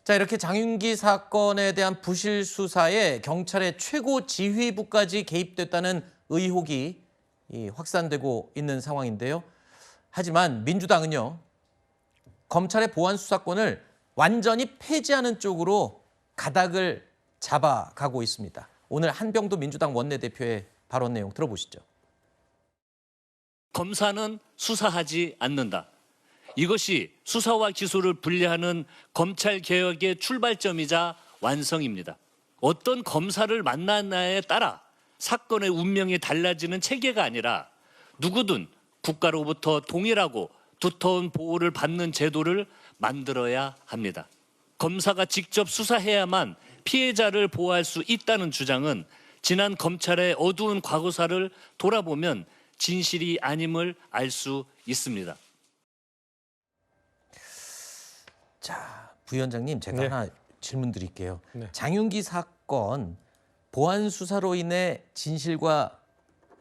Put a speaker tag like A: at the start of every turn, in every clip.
A: 자, 이렇게 장윤기 사건에 대한 부실 수사에 경찰의 최고 지휘부까지 개입됐다는 의혹이 확산되고 있는 상황인데요. 하지만 민주당은요, 검찰의 보안 수사권을 완전히 폐지하는 쪽으로 가닥을 잡아가고 있습니다. 오늘 한병도 민주당 원내대표의 발언 내용 들어보시죠.
B: 검사는 수사하지 않는다. 이것이 수사와 기소를 분리하는 검찰개혁의 출발점이자 완성입니다. 어떤 검사를 만나냐에 따라 사건의 운명이 달라지는 체계가 아니라 누구든 국가로부터 동일하고 두터운 보호를 받는 제도를 만들어야 합니다. 검사가 직접 수사해야만 피해자를 보호할 수 있다는 주장은 지난 검찰의 어두운 과거사를 돌아보면 진실이 아님을 알 수 있습니다.
A: 자, 부위원장님, 제가 하나 질문 드릴게요. 장윤기 사건 보안 수사로 인해 진실과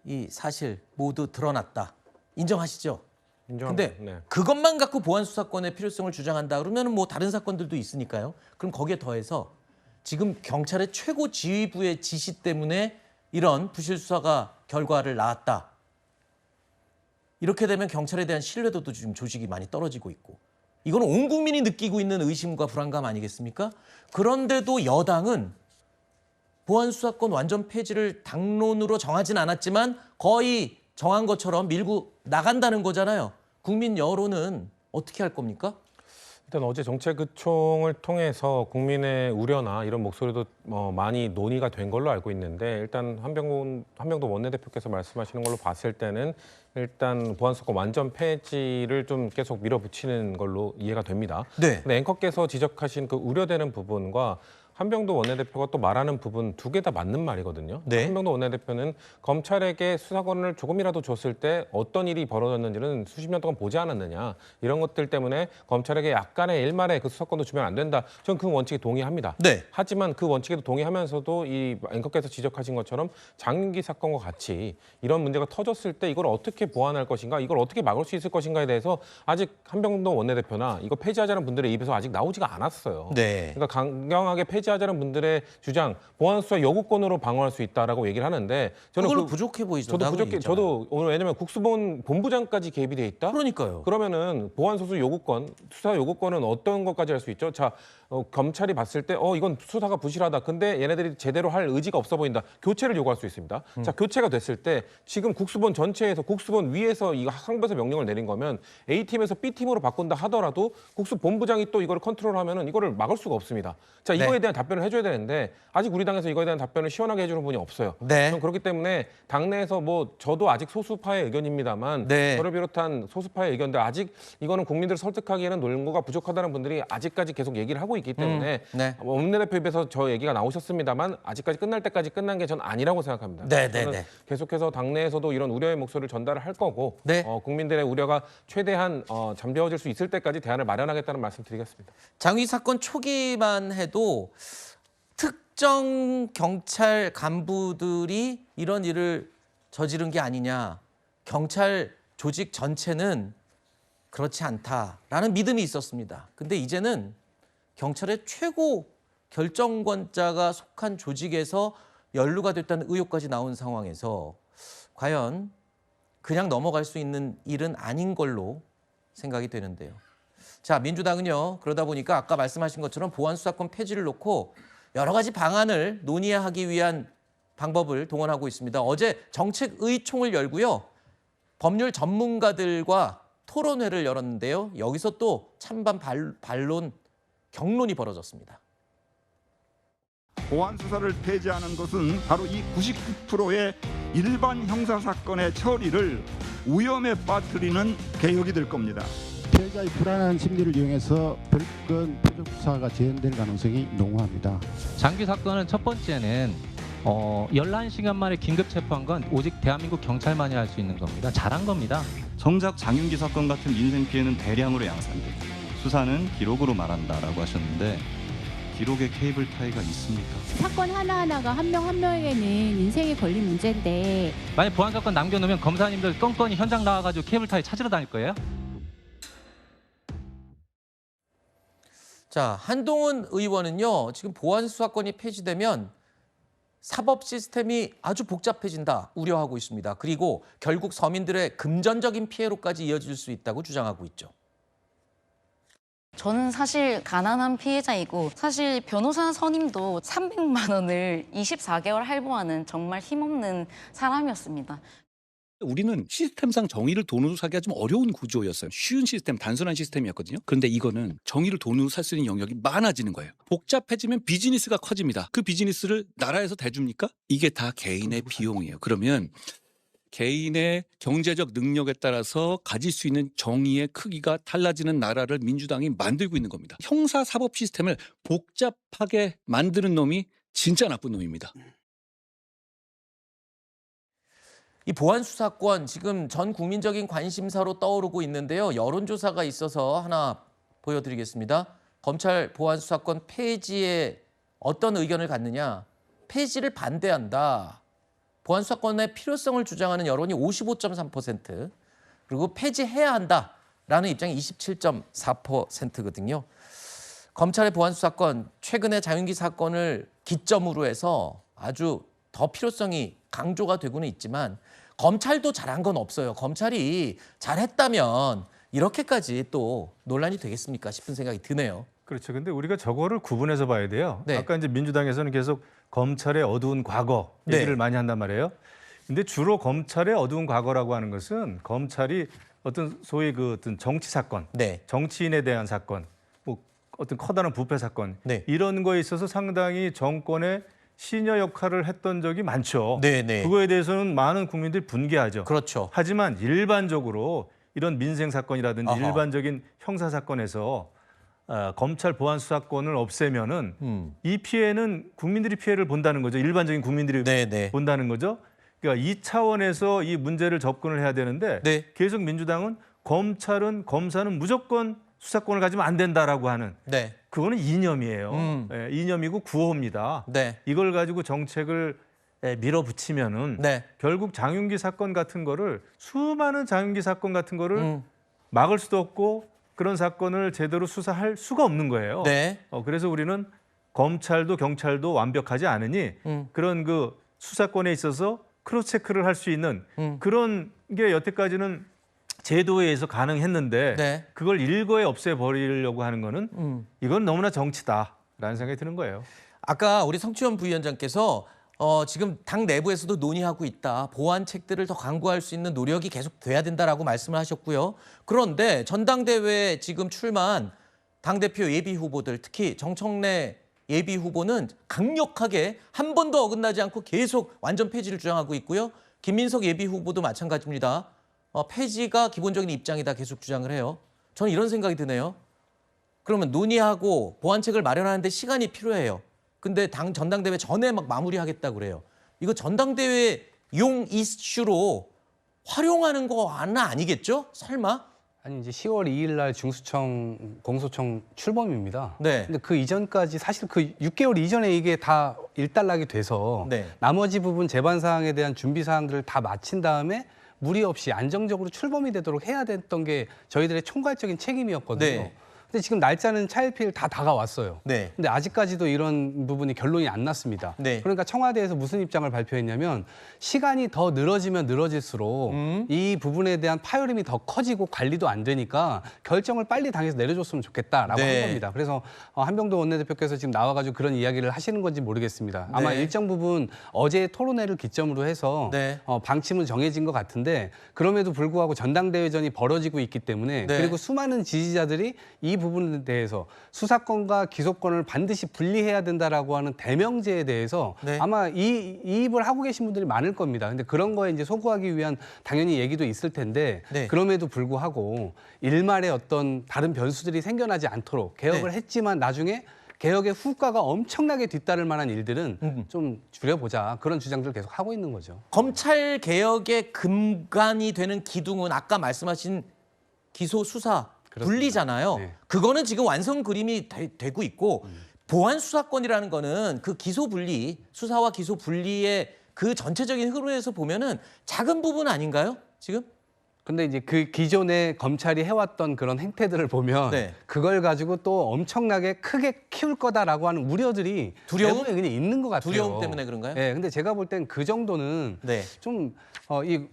A: 이 사실 모두 드러났다. 인정하시죠?
C: 인정합니다.
A: 근데 그것만 갖고 보안 수사권의 필요성을 주장한다 그러면 뭐 다른 사건들도 있으니까요. 그럼 거기에 더해서 지금 경찰의 최고 지휘부의 지시 때문에 이런 부실 수사가 결과를 낳았다. 이렇게 되면 경찰에 대한 신뢰도도 지금 조직이 많이 떨어지고 있고, 이건 온 국민이 느끼고 있는 의심과 불안감 아니겠습니까? 그런데도 여당은 보안 수사권 완전 폐지를 당론으로 정하진 않았지만 거의 정한 것처럼 밀고 나간다는 거잖아요. 국민 여론은 어떻게 할 겁니까?
C: 일단 어제 정책의총을 통해서 국민의 우려나 이런 목소리도 많이 논의가 된 걸로 알고 있는데, 일단 한병도 원내대표께서 말씀하시는 걸로 봤을 때는 일단 보안수사권 완전 폐지를 좀 계속 밀어붙이는 걸로 이해가 됩니다.
A: 네.
C: 근데 앵커께서 지적하신 그 우려되는 부분과 한병도 원내대표가 또 말하는 부분 두 개 다 맞는 말이거든요.
A: 네.
C: 한병도 원내대표는 검찰에게 수사권을 조금이라도 줬을 때 어떤 일이 벌어졌는지는 수십 년 동안 보지 않았느냐, 이런 것들 때문에 검찰에게 약간의 일말의 그 수사권도 주면 안 된다. 저는 그 원칙에 동의합니다.
A: 네.
C: 하지만 그 원칙에도 동의하면서도 이 앵커께서 지적하신 것처럼 장윤기 사건과 같이 이런 문제가 터졌을 때 이걸 어떻게 보완할 것인가, 이걸 어떻게 막을 수 있을 것인가에 대해서 아직 한병도 원내대표나 이거 폐지하자는 분들의 입에서 아직 나오지가 않았어요.
A: 네.
C: 그러니까 강경하게 폐지하자는 분들의 주장, 보안수사 요구권으로 방어할 수 있다라고 얘기를 하는데, 저는
A: 그걸로 부족해 보이죠.
C: 저도 오늘, 왜냐면 국수본 본부장까지 개입이 돼 있다.
A: 그러니까요.
C: 그러면은 보안수사 요구권, 수사 요구권은 어떤 것까지 할 수 있죠? 자, 검찰이 봤을 때 이건 수사가 부실하다. 근데 얘네들이 제대로 할 의지가 없어 보인다. 교체를 요구할 수 있습니다. 자, 교체가 됐을 때 지금 국수본 전체에서 국수본 위에서 이 상부에서 명령을 내린 거면 A팀에서 B팀으로 바꾼다 하더라도 국수본부장이 또 이거를 컨트롤하면은 이거를 막을 수가 없습니다. 자, 이거에 대한 답변을 해줘야 되는데 아직 우리 당에서 이거에 대한 답변을 시원하게 해주는 분이 없어요.
A: 네.
C: 저는 그렇기 때문에 당내에서 저도 아직 소수파의 의견입니다만 저를 비롯한 소수파의 의견들, 아직 이거는 국민들을 설득하기에는 논거가 부족하다는 분들이 아직까지 계속 얘기를 하고 있기 때문에 원내대표 입에서 저 얘기가 나오셨습니다만 아직까지 끝날 때까지 끝난 게 전 아니라고 생각합니다. 저는 계속해서 당내에서도 이런 우려의 목소리를 전달을 할 거고 국민들의 우려가 최대한 잠재워질 수 있을 때까지 대안을 마련하겠다는 말씀 드리겠습니다.
A: 장위 사건 초기만 해도 특정 경찰 간부들이 이런 일을 저지른 게 아니냐, 경찰 조직 전체는 그렇지 않다라는 믿음이 있었습니다. 근데 이제는 경찰의 최고 결정권자가 속한 조직에서 연루가 됐다는 의혹까지 나온 상황에서 과연 그냥 넘어갈 수 있는 일은 아닌 걸로 생각이 되는데요. 자, 민주당은요, 그러다 보니까 아까 말씀하신 것처럼 보안 수사권 폐지를 놓고 여러 가지 방안을 논의하기 위한 방법을 동원하고 있습니다. 어제 정책의총을 열고요, 법률 전문가들과 토론회를 열었는데요. 여기서 또 찬반 반론, 격론이 벌어졌습니다.
D: 보안 수사를 폐지하는 것은 바로 이 99%의 일반 형사 사건의 처리를 위험에 빠뜨리는 개혁이 될 겁니다.
E: 피해자의 불안한 심리를 이용해서 별건 표적 수사가 재현될 가능성이 농후합니다.
F: 장기 사건은 첫 번째는 11시간 만에 긴급 체포한 건 오직 대한민국 경찰만이 할 수 있는 겁니다. 잘한 겁니다.
G: 정작 장윤기 사건 같은 인생 피해는 대량으로 양산되죠. 수사는 기록으로 말한다라고 하셨는데 기록에 케이블 타이가 있습니까?
H: 사건 하나하나가 한 명 한 명에게는 인생에 걸린 문제인데,
F: 만약 보안 사건 남겨놓으면 검사님들 껌껌이 현장 나와가지고 케이블 타이 찾으러 다닐 거예요?
A: 자, 한동훈 의원은요. 지금 보안 수사권이 폐지되면 사법 시스템이 아주 복잡해진다 우려하고 있습니다. 그리고 결국 서민들의 금전적인 피해로까지 이어질 수 있다고 주장하고 있죠.
I: 저는 사실 가난한 피해자이고 사실 변호사 선임도 300만 원을 24개월 할부하는 정말 힘없는 사람이었습니다.
J: 우리는 시스템상 정의를 돈으로 사기가 좀 어려운 구조였어요. 쉬운 시스템, 단순한 시스템이었거든요. 그런데 이거는 정의를 돈으로 살 수 있는 영역이 많아지는 거예요. 복잡해지면 비즈니스가 커집니다. 그 비즈니스를 나라에서 대줍니까? 이게 다 개인의 비용이에요. 그러면 개인의 경제적 능력에 따라서 가질 수 있는 정의의 크기가 달라지는 나라를 민주당이 만들고 있는 겁니다. 형사 사법 시스템을 복잡하게 만드는 놈이 진짜 나쁜 놈입니다.
A: 이 보안 수사권 지금 전 국민적인 관심사로 떠오르고 있는데요. 여론조사가 있어서 하나 보여드리겠습니다. 검찰 보안 수사권 폐지에 어떤 의견을 갖느냐. 폐지를 반대한다. 보안 수사권의 필요성을 주장하는 여론이 55.3%, 그리고 폐지해야 한다라는 입장이 27.4%거든요. 검찰의 보안 수사권, 최근의 자윤기 사건을 기점으로 해서 아주 더 필요성이 강조가 되고는 있지만 검찰도 잘한 건 없어요. 검찰이 잘했다면 이렇게까지 또 논란이 되겠습니까 싶은 생각이 드네요.
K: 그렇죠. 근데 우리가 저거를 구분해서 봐야 돼요.
A: 네.
K: 아까 이제 민주당에서는 계속 검찰의 어두운 과거 얘기를
A: 네.
K: 많이 한단 말이에요. 근데 주로 검찰의 어두운 과거라고 하는 것은 검찰이 어떤 소위 그 어떤 정치 사건,
A: 네.
K: 정치인에 대한 사건, 뭐 어떤 커다란 부패 사건
A: 네.
K: 이런 거에 있어서 상당히 정권의 시녀 역할을 했던 적이 많죠.
A: 네, 네.
K: 그거에 대해서는 많은 국민들이 분개하죠.
A: 그렇죠.
K: 하지만 일반적으로 이런 민생 사건이라든지
A: 아하.
K: 일반적인 형사 사건에서 검찰 보안 수사권을 없애면은 이 피해는 국민들이 피해를 본다는 거죠. 일반적인 국민들이
A: 네, 네.
K: 본다는 거죠. 그러니까 이 차원에서 이 문제를 접근을 해야 되는데
A: 네.
K: 계속 민주당은 검사는 무조건 수사권을 가지면 안 된다라고 하는
A: 네.
K: 그거는 이념이에요. 예, 이념이고 구호입니다.
A: 네.
K: 이걸 가지고 정책을 밀어붙이면은
A: 네.
K: 결국 장윤기 사건 같은 거를 수많은 장윤기 사건 같은 거를 막을 수도 없고 그런 사건을 제대로 수사할 수가 없는 거예요.
A: 네.
K: 그래서 우리는 검찰도 경찰도 완벽하지 않으니 그런 그 수사권에 있어서 크로스 체크를 할 수 있는 그런 게 여태까지는 제도에 의해서 가능했는데
A: 네.
K: 그걸 일거에 없애버리려고 하는 거는 이건 너무나 정치다라는 생각이 드는 거예요.
A: 아까 우리 성추현 부위원장께서 지금 당 내부에서도 논의하고 있다. 보완책들을 더 강구할 수 있는 노력이 계속 돼야 된다라고 말씀을 하셨고요. 그런데 전당대회에 지금 출마한 당대표 예비 후보들, 특히 정청래 예비 후보는 강력하게 한 번도 어긋나지 않고 계속 완전 폐지를 주장하고 있고요. 김민석 예비 후보도 마찬가지입니다. 폐지가 기본적인 입장이다 계속 주장을 해요. 저는 이런 생각이 드네요. 그러면 논의하고 보완책을 마련하는데 시간이 필요해요. 근데 전당대회 전에 막 마무리하겠다고 그래요. 이거 전당대회용 이슈로 활용하는 거 아니겠죠? 설마?
L: 아니 이제 10월 2일 날 중수청 공소청 출범입니다.
A: 네.
L: 근데 그 이전까지 사실 그 6개월 이전에 이게 다 일단락이 돼서
A: 네.
L: 나머지 부분 재반 사항에 대한 준비 사항들을 다 마친 다음에 무리 없이 안정적으로 출범이 되도록 해야 됐던 게 저희들의 총괄적인 책임이었거든요.
A: 네.
L: 근데 지금 날짜는 차일피일 다 다가왔어요.
A: 네.
L: 근데 아직까지도 이런 부분이 결론이 안 났습니다.
A: 네.
L: 그러니까 청와대에서 무슨 입장을 발표했냐면 시간이 더 늘어지면 늘어질수록 이 부분에 대한 파열음이 더 커지고 관리도 안 되니까 결정을 빨리 당에서 내려줬으면 좋겠다라고
A: 네.
L: 한 겁니다. 그래서 한병도 원내대표께서 지금 나와가지고 그런 이야기를 하시는 건지 모르겠습니다. 아마
A: 네.
L: 일정 부분 어제 토론회를 기점으로 해서
A: 네.
L: 방침은 정해진 것 같은데 그럼에도 불구하고 전당대회전이 벌어지고 있기 때문에
A: 네.
L: 그리고 수많은 지지자들이 이 부분에 대해서 수사권과 기소권을 반드시 분리해야 된다라고 하는 대명제에 대해서
A: 네.
L: 아마 이입을 하고 계신 분들이 많을 겁니다. 근데 그런 거에 이제 소구하기 위한 당연히 얘기도 있을 텐데
A: 네.
L: 그럼에도 불구하고 일말의 어떤 다른 변수들이 생겨나지 않도록 개혁을
A: 네.
L: 했지만 나중에 개혁의 후과가 엄청나게 뒤따를 만한 일들은 좀 줄여보자 그런 주장들을 계속 하고 있는 거죠.
A: 검찰 개혁의 근간이 되는 기둥은 아까 말씀하신 기소 수사 분리잖아요.
L: 네.
A: 그거는 지금 완성 그림이 되고 있고 보안 수사권이라는 거는 그 기소 분리, 수사와 기소 분리의 그 전체적인 흐름에서 보면은 작은 부분 아닌가요? 지금?
L: 근데 이제 그 기존에 검찰이 해왔던 그런 행태들을 보면
A: 네.
L: 그걸 가지고 또 엄청나게 크게 키울 거다라고 하는 우려들이
A: 두려움?
L: 내부에 그냥 있는 것 같아요.
A: 두려움 때문에 그런가요?
L: 네, 근데 제가 볼 땐 그 정도는
A: 네.
L: 좀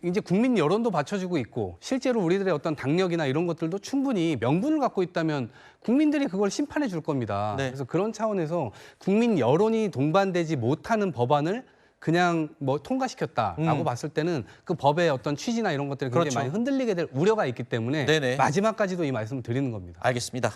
L: 이제 국민 여론도 받쳐주고 있고 실제로 우리들의 어떤 당력이나 이런 것들도 충분히 명분을 갖고 있다면 국민들이 그걸 심판해 줄 겁니다.
A: 네.
L: 그래서 그런 차원에서 국민 여론이 동반되지 못하는 법안을 그냥 뭐 통과시켰다라고 봤을 때는 그 법의 어떤 취지나 이런 것들이 굉장히
A: 그렇죠.
L: 많이 흔들리게 될 우려가 있기 때문에
A: 네네.
L: 마지막까지도 이 말씀을 드리는 겁니다.
A: 알겠습니다.